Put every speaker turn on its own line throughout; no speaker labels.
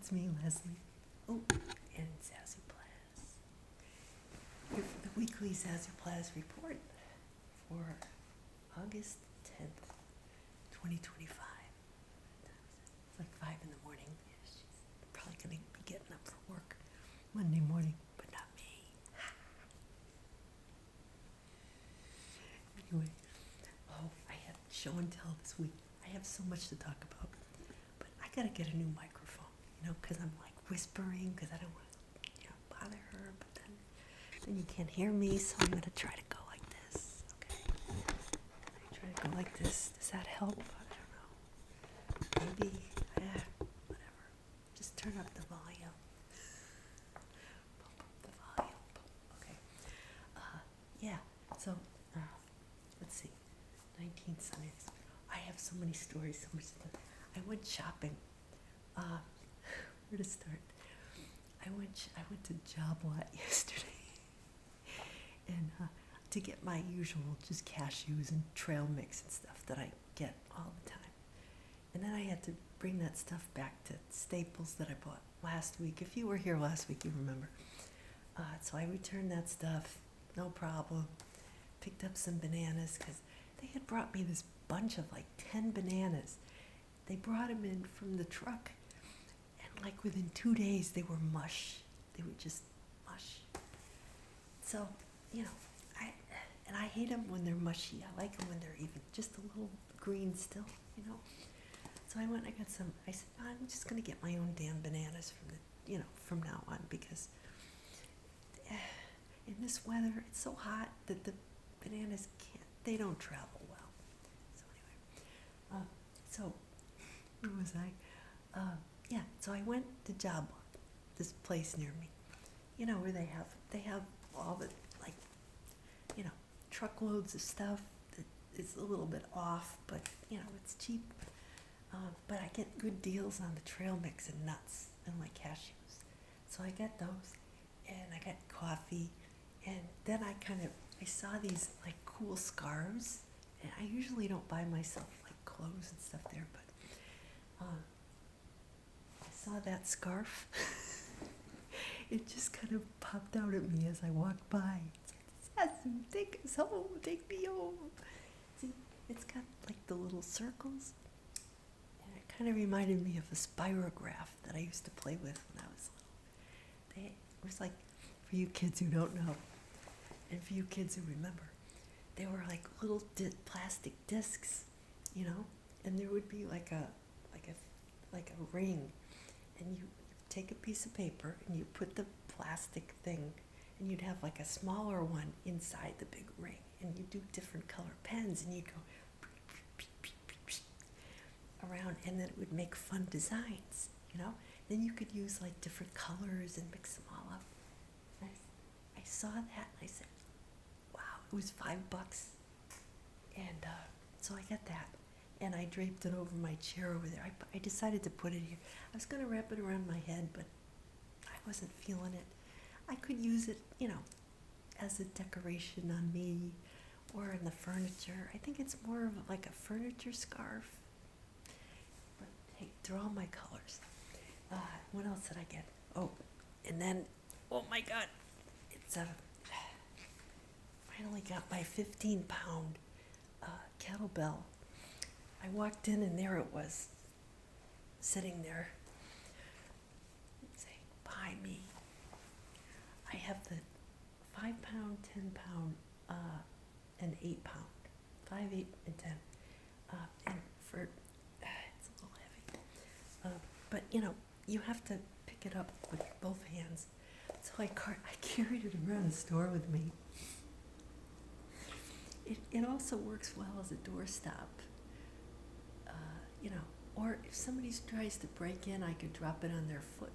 it's me, Leslie. Oh, and Zazoo Plazz. Here for the weekly Zazoo Plazz report for August 10th, 2025. It's like 5 in the morning. She's probably going to be getting up for work Monday morning, but not me. Anyway, I had show and tell this week. I have so much to talk about, but I got to get a new microphone, because I'm like whispering because I don't want to, bother her, but then you can't hear me, so I'm going to try to go like this, okay? Try to go like this. Does that help? I don't know. Maybe, whatever. Just turn up the volume. Pump up the volume. Okay. So, let's see. 19 Sundays. I have so many stories, so much stuff. I went shopping. Where to start? I went to Job Lot yesterday, and to get my usual just cashews and trail mix and stuff that I get all the time. And then I had to bring that stuff back to Staples that I bought last week. If you were here last week, you remember. So I returned that stuff, no problem. Picked up some bananas because they had brought me this bunch of like 10 bananas. They brought them in from the truck, and like within 2 days they were mush. They were just mush. So, I hate them when they're mushy. I like them when they're even just a little green still, So I got some. I said, I'm just going to get my own damn bananas from now on, because in this weather, it's so hot that the bananas they don't travel well. So anyway, where was I? So I went to Job Lot, this place near me, where they have all the, truckloads of stuff that is a little bit off, but, it's cheap. But I get good deals on the trail mix and nuts and like cashews. So I got those, and I got coffee, and then I saw these like cool scarves, and I usually don't buy myself like clothes and stuff there, but I saw that scarf. It just kind of popped out at me as I walked by. It's like, Zazoo, take us home, take me home. See, it's got like the little circles, and it kind of reminded me of a spirograph that I used to play with when I was little. It was like, for you kids who don't know, and for you kids who remember, they were like little plastic discs, and there would be like a ring, and you take a piece of paper and you put the plastic thing, and you'd have like a smaller one inside the big ring, and you do different color pens, and you'd go around, and then it would make fun designs, Then you could use like different colors and mix them all up. I saw that and I said, wow, it was $5. And so I got that, and I draped it over my chair over there. I decided to put it here. I was going to wrap it around my head, but I wasn't feeling it. I could use it, as a decoration on me or in the furniture. I think it's more of like a furniture scarf. But hey, they're all my colors. What else did I get? Oh, and then, oh my God, finally got my 15-pound kettlebell. I walked in and there it was, sitting there, saying, buy me. I have the 5-pound, 10-pound, and 8-pound, 5, 8, and 10, and for it's a little heavy, but you have to pick it up with both hands. So I carried it around the store with me. It also works well as a doorstop, or if somebody tries to break in, I could drop it on their foot.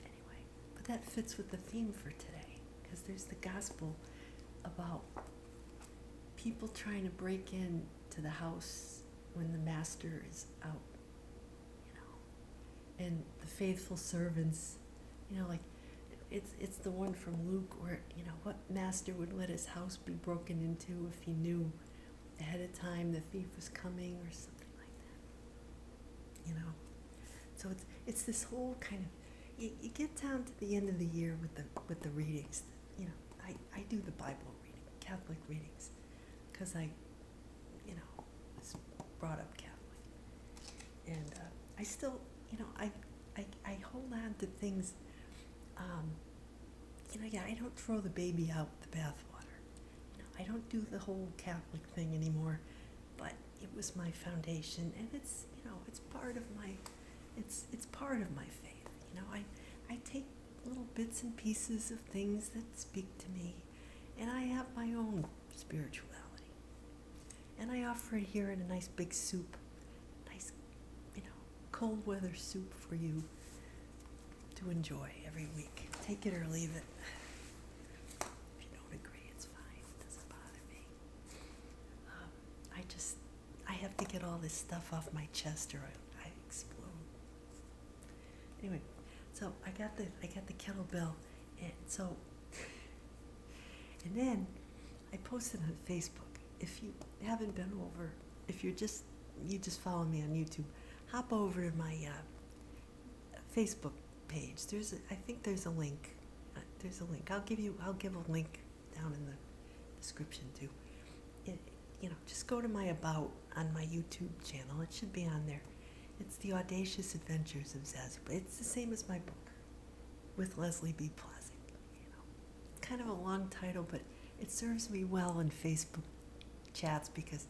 Anyway, but that fits with the theme for today, because there's the gospel about people trying to break in to the house when the master is out, and the faithful servants, like it's the one from Luke where, what master would let his house be broken into if he knew ahead of time the thief was coming or something like that, So So it's this whole kind of, you get down to the end of the year with the readings. You know, I do the Bible reading, Catholic readings, because I, you know, was brought up Catholic, and I still, you know, I hold on to things. You know, yeah, I don't throw the baby out with the bathwater. You know, I don't do the whole Catholic thing anymore, but it was my foundation, and it's, you know, it's part of my, it's part of my faith. You know, I take little bits and pieces of things that speak to me, and I have my own spirituality. And I offer it here in a nice big soup, nice, you know, cold weather soup for you to enjoy every week. Take it or leave it. If you don't agree, it's fine. It doesn't bother me. I have to get all this stuff off my chest or I explode. Anyway, so I got the kettlebell, and so, and then I posted on Facebook. If you haven't been over, if you just follow me on YouTube, hop over to my Facebook page. I think there's a link. I'll give a link down in the description too. You know, just go to my about on my YouTube channel. It should be on there. It's The Audacious Adventures of Zazoo. It's the same as my book with Leslie B. Plazz. You know, kind of a long title, but it serves me well in Facebook chats because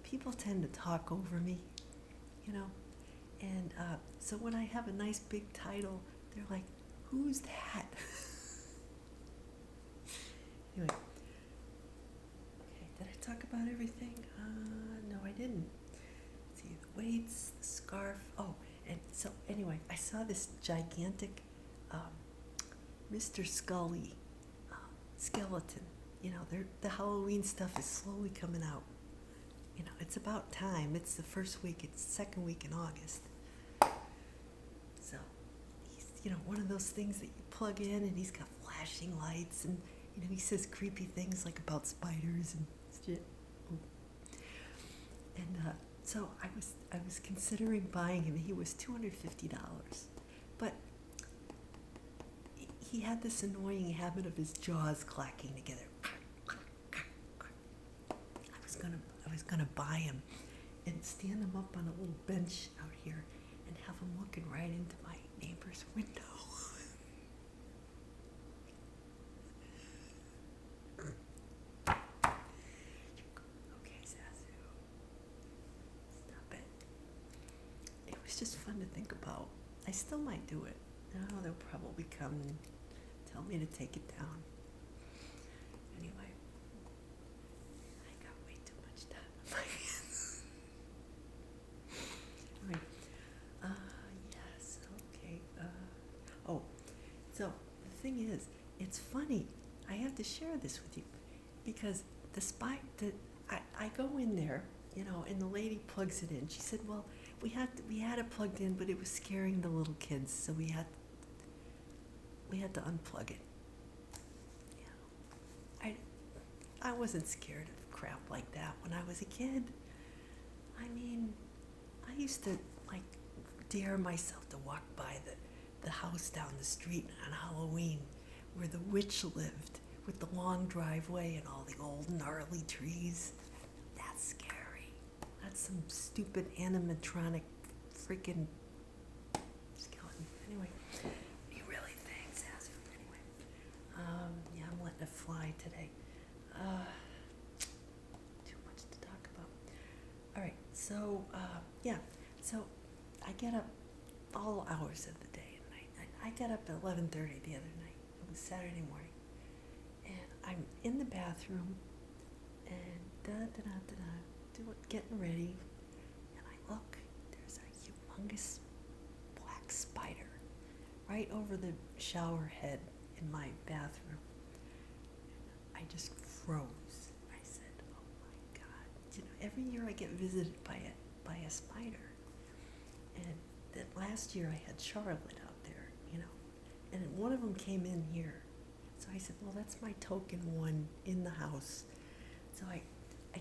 people tend to talk over me, you know. And so when I have a nice big title, they're like, "Who's that?" Anyway, okay, did I talk about everything? No, I didn't. Let's see, the weights, the scarf. Oh, and so anyway, I saw this gigantic Mr. Scully skeleton. You know, the Halloween stuff is slowly coming out. You know, it's about time. It's the second week in August. So, he's, you know, one of those things that you plug in and he's got flashing lights and, you know, he says creepy things like about spiders and shit. And so I was considering buying him. He was $250. But he had this annoying habit of his jaws clacking together. I was gonna buy him and stand him up on a little bench out here and have him looking right into my neighbor's window. Okay, Zazoo. Stop it. It was just fun to think about. I still might do it. Oh, they'll probably come and tell me to take it down. Anyway. I got way too much time on my hands. All right. Yes, okay. Oh, so the thing is, it's funny. I have to share this with you because I go in there, you know, and the lady plugs it in. She said, well, we had it plugged in, but it was scaring the little kids, so we had to unplug it. You know, I wasn't scared of crap like that when I was a kid. I mean, I used to like dare myself to walk by the house down the street on Halloween where the witch lived with the long driveway and all the old gnarly trees. That's scary. That's some stupid animatronic freaking skeleton. Anyway, what do you really think, Zazoo? Anyway, yeah, I'm letting it fly today. Too much to talk about. All right, so yeah, so I get up all hours of the day and night. I got up at 11:30 the other night. It was Saturday morning, and I'm in the bathroom and getting ready, and I look. There's a humongous black spider right over the shower head in my bathroom. I just froze. I said, "Oh my God!" You know, every year I get visited by a spider, and that last year I had Charlotte out there, you know, and one of them came in here. So I said, "Well, that's my token one in the house." So I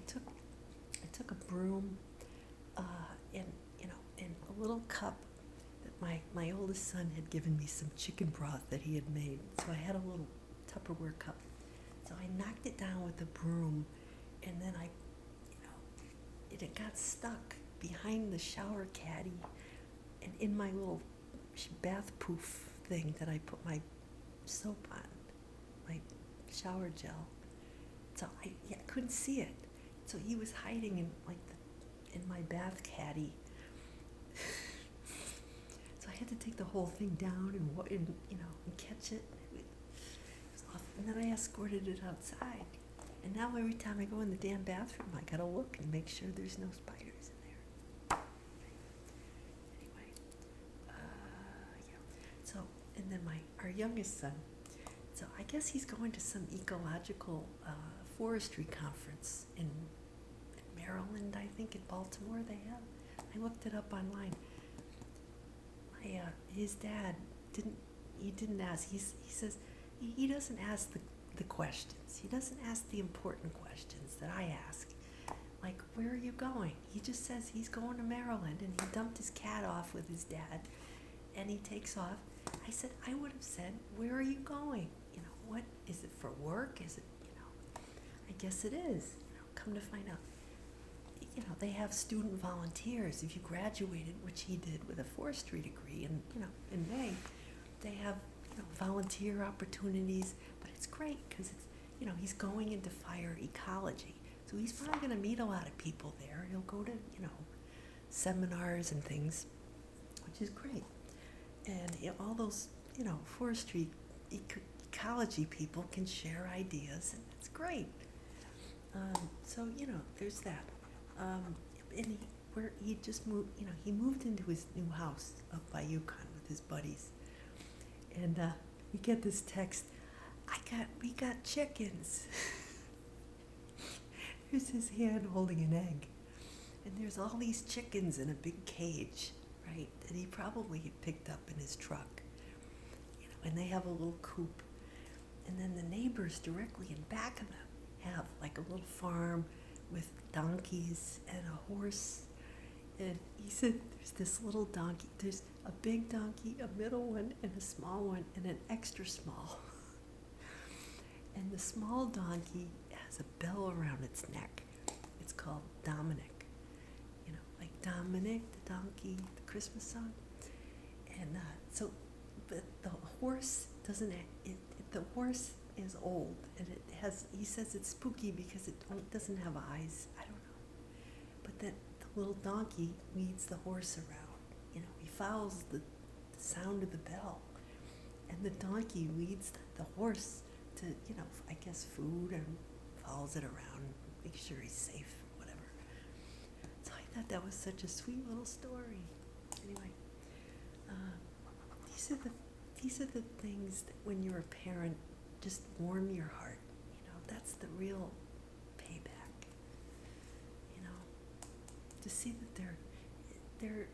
took a broom, and you know, and a little cup, that my oldest son had given me some chicken broth that he had made. So I had a little Tupperware cup. So I knocked it down with a broom, and then it got stuck behind the shower caddy and in my little bath poof thing that I put my soap on, my shower gel. So I couldn't see it. So he was hiding in my bath caddy. So I had to take the whole thing down and catch it. It was awful. And then I escorted it outside. And now every time I go in the damn bathroom, I gotta look and make sure there's no spiders in there. Anyway, yeah. So, and then our youngest son, so I guess he's going to some ecological forestry conference in Maryland, I think, in Baltimore they have. I looked it up online. His dad didn't ask. He says he doesn't ask the questions. He doesn't ask the important questions that I ask. Like, where are you going? He just says he's going to Maryland, and he dumped his cat off with his dad, and he takes off. I said, I would have said, where are you going? What is it for work? Is it, I guess it is. Come to find out. They have student volunteers. If you graduated, which he did with a forestry degree in May, they have, volunteer opportunities, but it's great because it's, he's going into fire ecology. So he's probably going to meet a lot of people there. He'll go to, seminars and things, which is great. And all those, forestry ecology people can share ideas, and it's great. So, there's that. And he just moved, he moved into his new house up by Yukon with his buddies. And we get this text, we got chickens. Here's his hand holding an egg. And there's all these chickens in a big cage, right, that he probably had picked up in his truck. And they have a little coop. And then the neighbors directly in back of them have like a little farm with donkeys and a horse. And he said there's this little donkey. There's a big donkey, a middle one, and a small one, and an extra small. And the small donkey has a bell around its neck. It's called Dominic. Like Dominic the donkey, the Christmas song. And but the horse doesn't. The horse is old, and he says it's spooky because it doesn't have eyes. I don't know. But the little donkey leads the horse around. He follows the sound of the bell. And the donkey leads the horse to, I guess food, and follows it around, make sure he's safe, whatever. So I thought that was such a sweet little story. Anyway, these are the things that when you're a parent just warm your heart. That's the real payback. To see that they're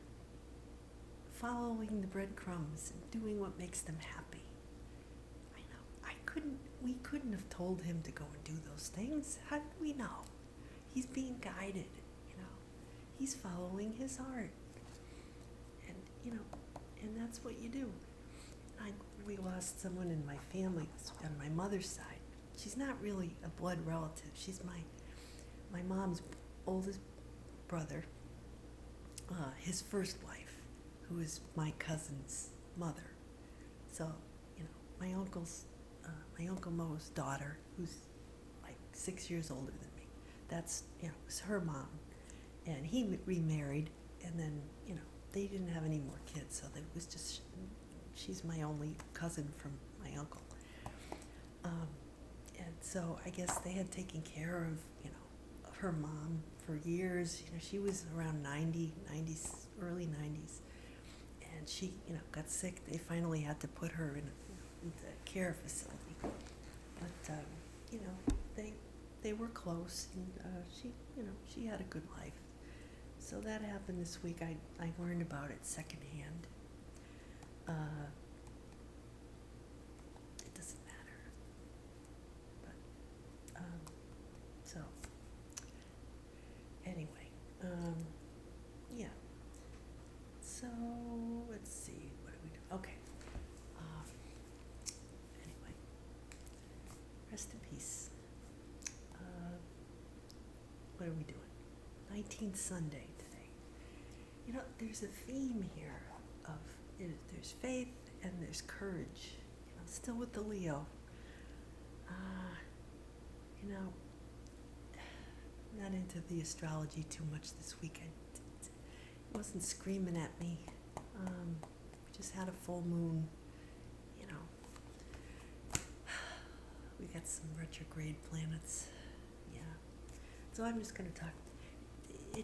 following the breadcrumbs and doing what makes them happy. I know. We couldn't have told him to go and do those things. How did we know? He's being guided, He's following his heart. And, and that's what you do. We lost someone in my family on my mother's side. She's not really a blood relative. She's my mom's oldest brother, his first wife, who is my cousin's mother. So, my Uncle Mo's daughter, who's like 6 years older than me, that's, was her mom. And he remarried, and then, they didn't have any more kids, so it was just, she's my only cousin from my uncle. And so I guess they had taken care of, of her mom for years. She was around 90s, early 90s. And she, got sick. They finally had to put her in a care facility. But, they were close, and she had a good life. So that happened this week. I learned about it secondhand. It doesn't matter. But, so, anyway, yeah. So, let's see. rest in peace. What are we doing? 19th Sunday today. You know, there's a theme here of there's faith and there's courage. You know, still with the Leo. You know, not into the astrology too much this weekend. It wasn't screaming at me. We just had a full moon. You know, we got some retrograde planets. Yeah. So I'm just going to talk. The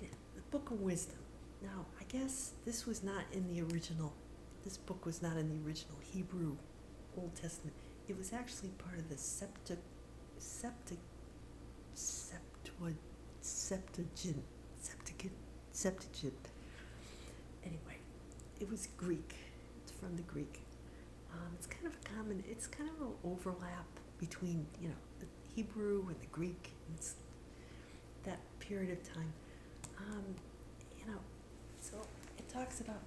Book of Wisdom. Now, I guess this was not in the original. This book was not in the original Hebrew Old Testament. It was actually part of the Septuagint. Anyway, it was Greek. It's from the Greek. It's kind of a common. It's kind of an overlap between the Hebrew and the Greek. It's that period of time. So it talks about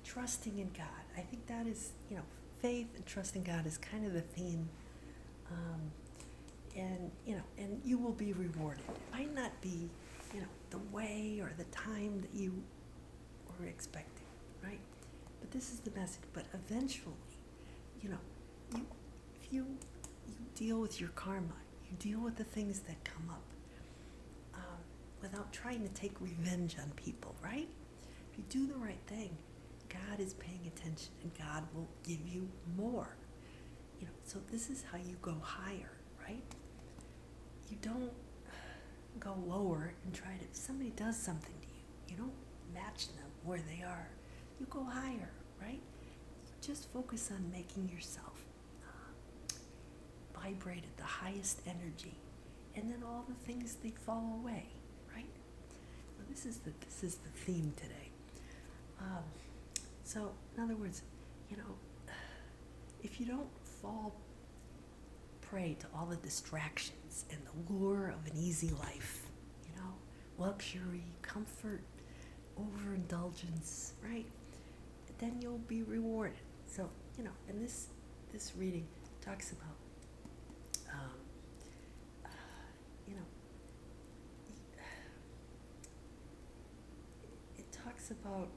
trusting in God. I think that is, faith and trusting God is kind of the theme. And you will be rewarded. It might not be, the way or the time that you were expecting, right? But this is the message. But eventually, if you deal with your karma, you deal with the things that come up, without trying to take revenge on people, right? If you do the right thing, God is paying attention and God will give you more. So this is how you go higher, right? You don't go lower and try to, if somebody does something to you, you don't match them where they are. You go higher, right? You just focus on making yourself vibrate at the highest energy, and then all the things, they fall away, right? So this is the theme today. So in other words, if you don't fall prey to all the distractions and the lure of an easy life, luxury, comfort, overindulgence, right? Then you'll be rewarded. So, and this reading talks about, it talks about,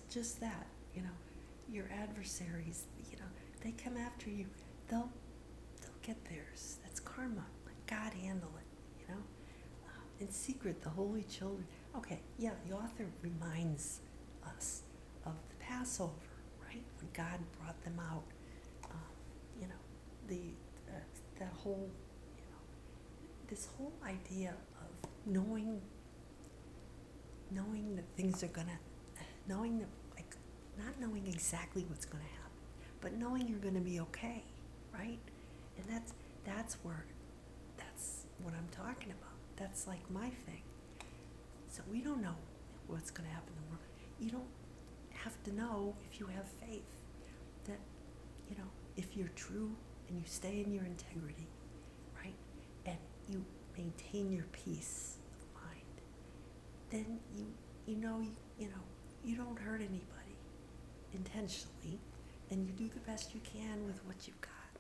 just that, your adversaries, they come after you, they'll get theirs. That's karma. Let God handle it, in secret, the holy children. Okay, yeah, the author reminds us of the Passover, right? When God brought them out, that whole, this whole idea of knowing that things are gonna, knowing that, like, not knowing exactly what's gonna happen, but knowing you're gonna be okay, right? And that's what I'm talking about. That's like my thing. So we don't know what's going to happen in the world. You don't have to know if you have faith that, if you're true and you stay in your integrity, right, and you maintain your peace of mind, then you don't hurt anybody intentionally, and you do the best you can with what you've got,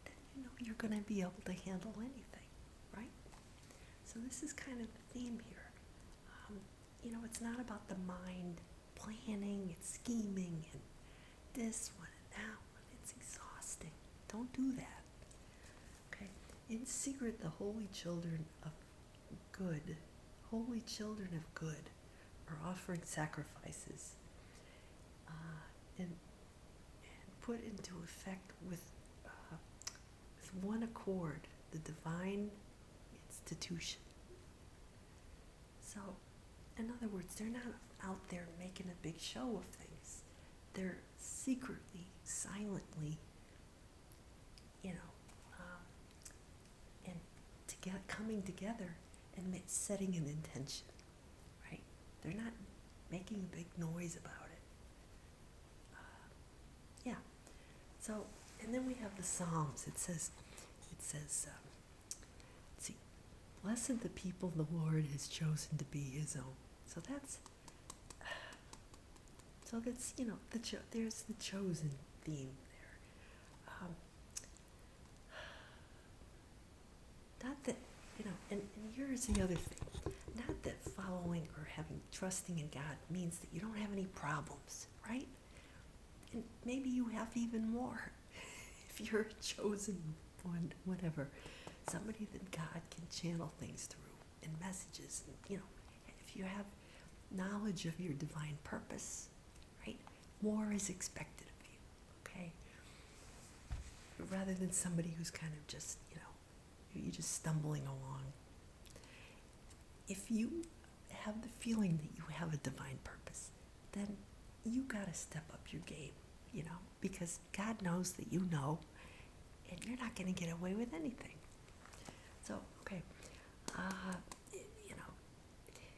then you're going to be able to handle anything, right? So this is kind of the theme here. It's not about the mind planning and scheming and this one and that one. It's exhausting. Don't do that. Okay? In secret, the holy children of good are offering sacrifices and put into effect with one accord the divine institution. So, in other words, they're not out there making a big show of things. They're secretly, silently, and coming together and setting an intention, right? They're not making a big noise about it. Yeah. So, and then we have the Psalms. It says, let's see, blessed the people the Lord has chosen to be his own. So that's there's the chosen theme there. here's the other thing. Not that following or trusting in God means that you don't have any problems, right? And maybe you have even more. If you're a chosen one, whatever, somebody that God can channel things through and messages, and, if you have knowledge of your divine purpose, right, more is expected of you, okay? Rather than somebody who's kind of just, you're just stumbling along. If you have the feeling that you have a divine purpose, then you got to step up your game, because God knows that you know, and you're not going to get away with anything. So, okay,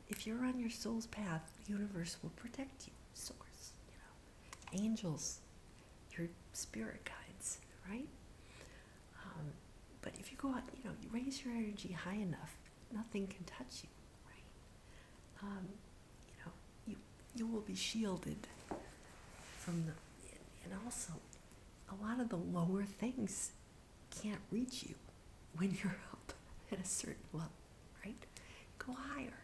if you're on your soul's path, the universe will protect you. Source, angels, your spirit guides, right? But if you go out, you raise your energy high enough, nothing can touch you, right? You will be shielded from and also, a lot of the lower things can't reach you when you're up at a certain level, right? Go higher,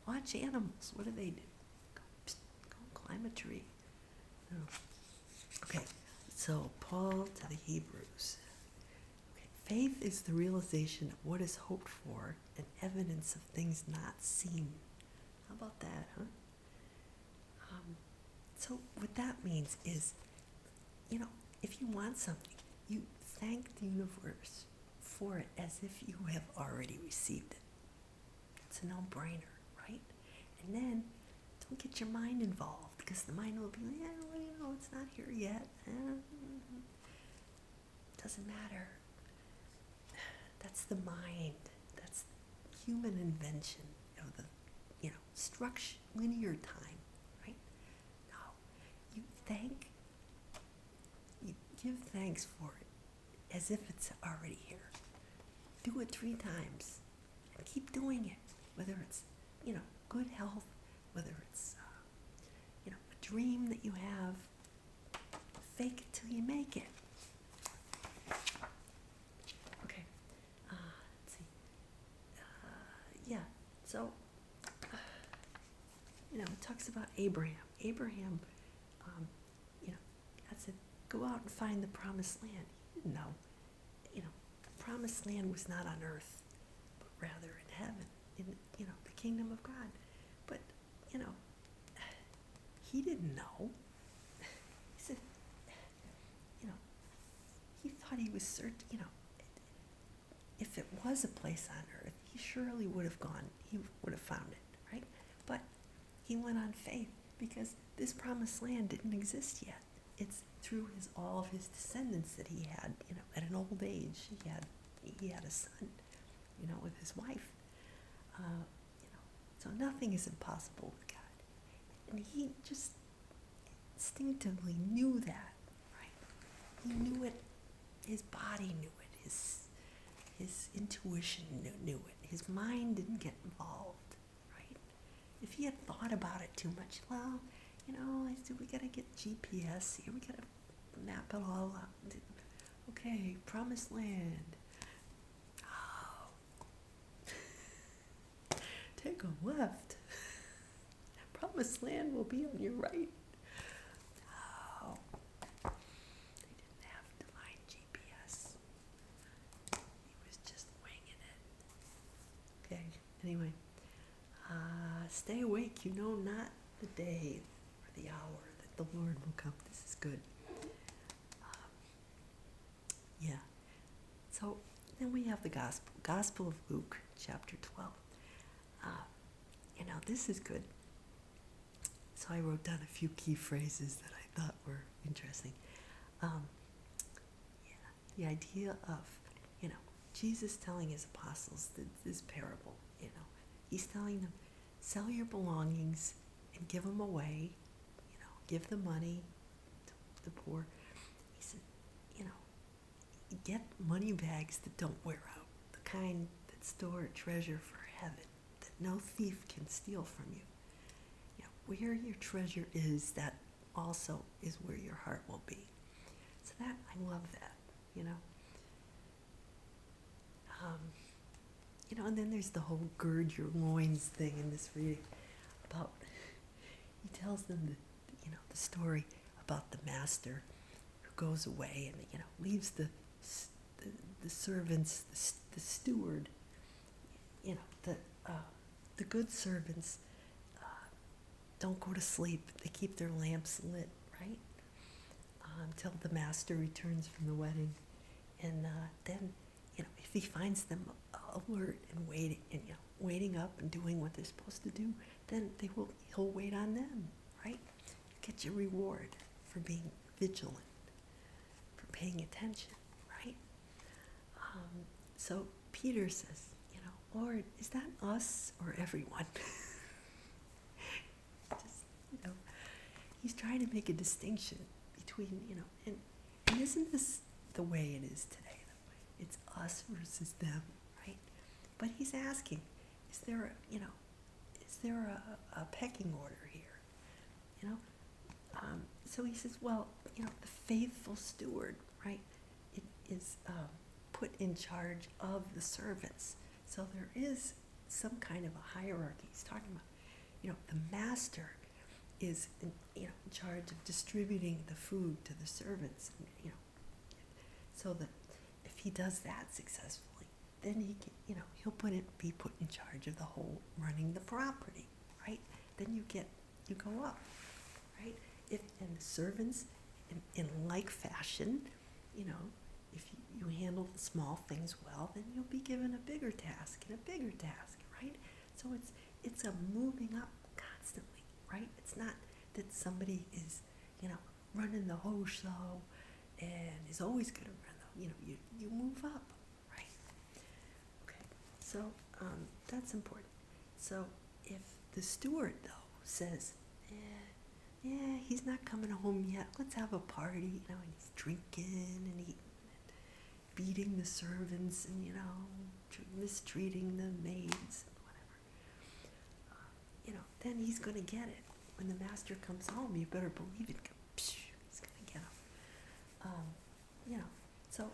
Watch animals. What do? Go climb a tree. Oh. Okay, so Paul to the Hebrews. Okay, faith is the realization of what is hoped for and evidence of things not seen. How about that, huh? So what that means is, if you want something, you thank the universe for it as if you have already received it. It's a no-brainer, right? And then don't get your mind involved, because the mind will be, it's not here yet. Doesn't matter. That's the mind. That's human invention of the, structure, linear time, right? No, you give thanks for it as if it's already here. Do it 3 times and keep doing it, whether it's, good health, whether it's, a dream that you have. Fake it till you make it. Okay, let's see. So, it talks about Abraham. Abraham, God said, go out and find the promised land. He didn't know. The promised land was not on earth, but rather in heaven, in, the kingdom of God. But, he didn't know. He said, he thought he was certain, if it was a place on earth, he surely would have gone, he would have found it, right? But he went on faith because this promised land didn't exist yet. It's through all of his descendants that he had, at an old age, he had a son, with his wife. So nothing is impossible with God. And he just instinctively knew that, right? He knew it, his body knew it, his intuition knew it, his mind didn't get involved, right? If he had thought about it too much, well, I said, we gotta get GPS here, we gotta map it all out. Okay, promised land. Take a left. Promised land will be on your right. Oh, they didn't have divine GPS. He was just winging it. Okay, anyway. Stay awake, not the day or the hour that the Lord will come. This is good. So then we have the Gospel of Luke, chapter 12. This is good. So I wrote down a few key phrases that I thought were interesting. The idea of, Jesus telling his apostles this parable, he's telling them, sell your belongings and give them away, give the money to the poor. He said, get money bags that don't wear out, the kind that store treasure for heaven, that no thief can steal from you. Where your treasure is, that also is where your heart will be. So that, I love that, and then there's the whole gird your loins thing in this reading about, he tells them the story about the master who goes away and, leaves the servants, the steward, the good servants don't go to sleep. They keep their lamps lit, right? Until the master returns from the wedding. And then, if he finds them alert and waiting up and doing what they're supposed to do, then he'll wait on them, right? You get your reward for being vigilant, for paying attention, right? So Peter says, Lord, is that us or everyone? Just, he's trying to make a distinction between, and isn't this the way it is today? It's us versus them, right? But he's asking, is there a pecking order here? So he says, well, the faithful steward, right, it is put in charge of the servants. So there is some kind of a hierarchy. He's talking about, the master is in charge of distributing the food to the servants, so that if he does that successfully, then he can, he'll be put in charge of the whole running the property, right? Then you go up, right? And the servants, in like fashion, if you handle the small things well, then you'll be given a bigger task and a bigger task, right? So it's a moving up constantly, right? It's not that somebody is, running the whole show and is always going to run the, you move up, right? Okay, so that's important. So if the steward, though, says, yeah, he's not coming home yet, let's have a party, and he's drinking and eating, beating the servants and, mistreating the maids and whatever. Then he's going to get it. When the master comes home, you better believe it. He's going to get him. So,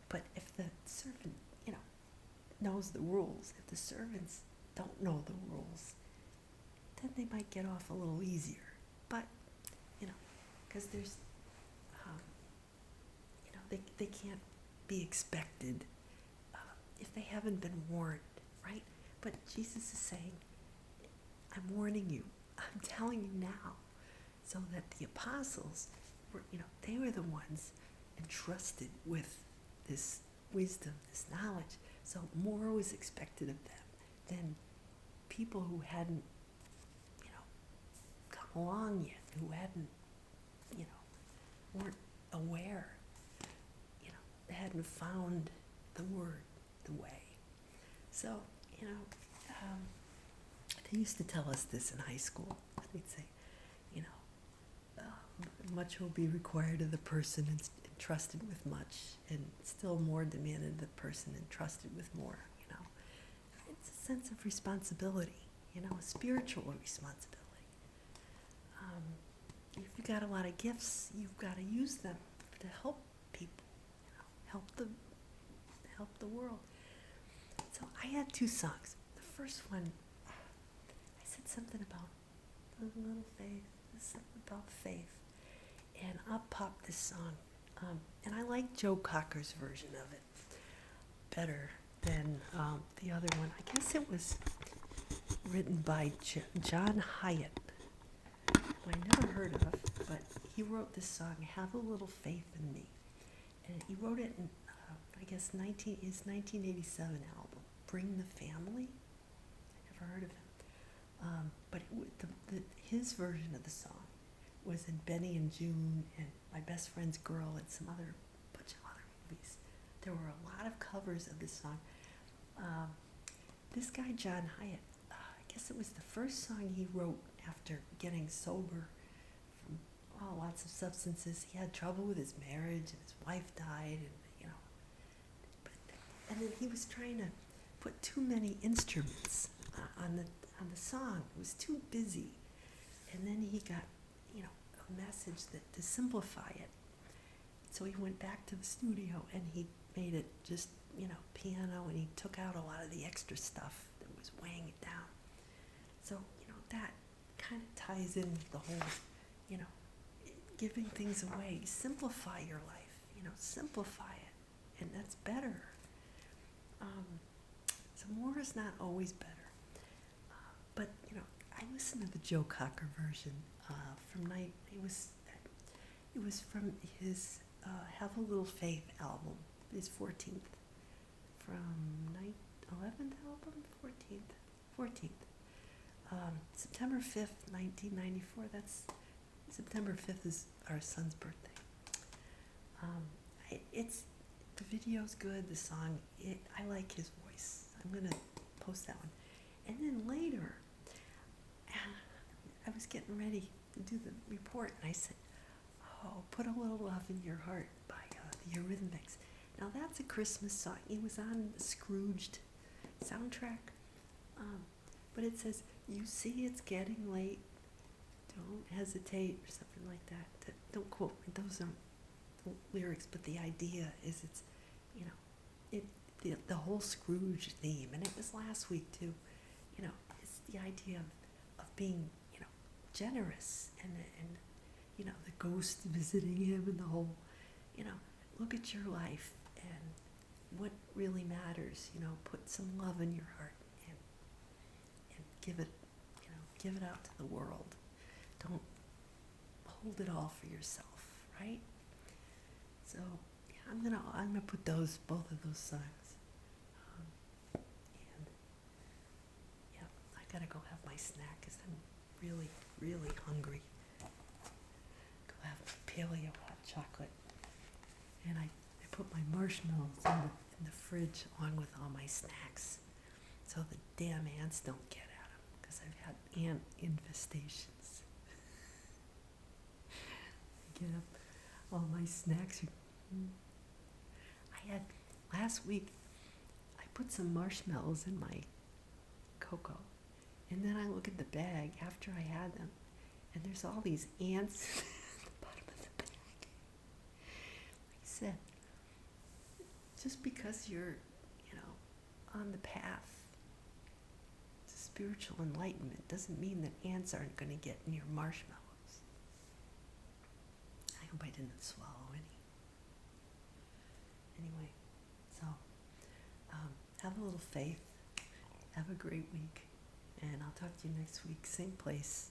but if the servant, knows the rules, if the servants don't know the rules, then they might get off a little easier. But, because there's, they can't be expected if they haven't been warned, right? But Jesus is saying, I'm warning you. I'm telling you now. So that the apostles were, they were the ones entrusted with this wisdom, this knowledge. So more was expected of them than people who hadn't, come along yet, who hadn't, weren't aware, hadn't found the word, the way. So, they used to tell us this in high school. They'd say, much will be required of the person entrusted with much, and still more demanded of the person entrusted with more, It's a sense of responsibility, a spiritual responsibility. If you've got a lot of gifts, you've got to use them to help people, help the world. So I had two songs. The first one, I said something about a little faith, something about faith. And I'll pop this song. And I like Joe Cocker's version of it better than the other one. I guess it was written by John Hyatt, who I never heard of, but he wrote this song, Have a Little Faith in Me. And he wrote it in, I guess, his 1987 album, Bring the Family. I never heard of him. But his version of the song was in Benny and June and My Best Friend's Girl and some other bunch of other movies. There were a lot of covers of this song. This guy, John Hyatt, I guess it was the first song he wrote after getting sober from lots of substances. He had trouble with his marriage and his wife died, and then he was trying to put too many instruments on the song. It was too busy. And then he got, a message to simplify it. So he went back to the studio and he made it just piano, and he took out a lot of the extra stuff that was weighing it down. So, that kind of ties in with the whole, you know, giving things away. Simplify your life, simplify it, and that's better. So more is not always better. But, I listened to the Joe Cocker version from night. It was from his Have a Little Faith album, his 14th, from 11th album, 14th. September 5th, 1994. September 5th is our son's birthday. The video's good, the song, I like his voice. I'm going to post that one. And then later, I was getting ready to do the report, and I said, Put a Little Love in Your Heart by the Eurythmics. Now that's a Christmas song. It was on the Scrooged soundtrack. But it says, you see it's getting late, don't hesitate, or something like that. Don't quote me, those aren't the lyrics, but the idea is the whole Scrooge theme, and it was last week too, it's the idea of being, generous, and the ghost visiting him, and the whole, look at your life and what really matters, put some love in your heart and give it out to the world. Don't hold it all for yourself, right? So yeah, I'm gonna put both of those songs. And yeah, I gotta go have my snack because I'm really, really hungry. Go have paleo hot chocolate, and I put my marshmallows in the fridge along with all my snacks, so the damn ants don't get at them, because I've had ant infestations. I get up, all my snacks. I had, last week, I put some marshmallows in my cocoa, and then I look at the bag after I had them, and there's all these ants at the bottom of the bag. Like I said, just because you're, on the path to spiritual enlightenment doesn't mean that ants aren't going to get in your marshmallows. I hope I didn't swallow any. Anyway, so have a little faith. Have a great week. And I'll talk to you next week, same place,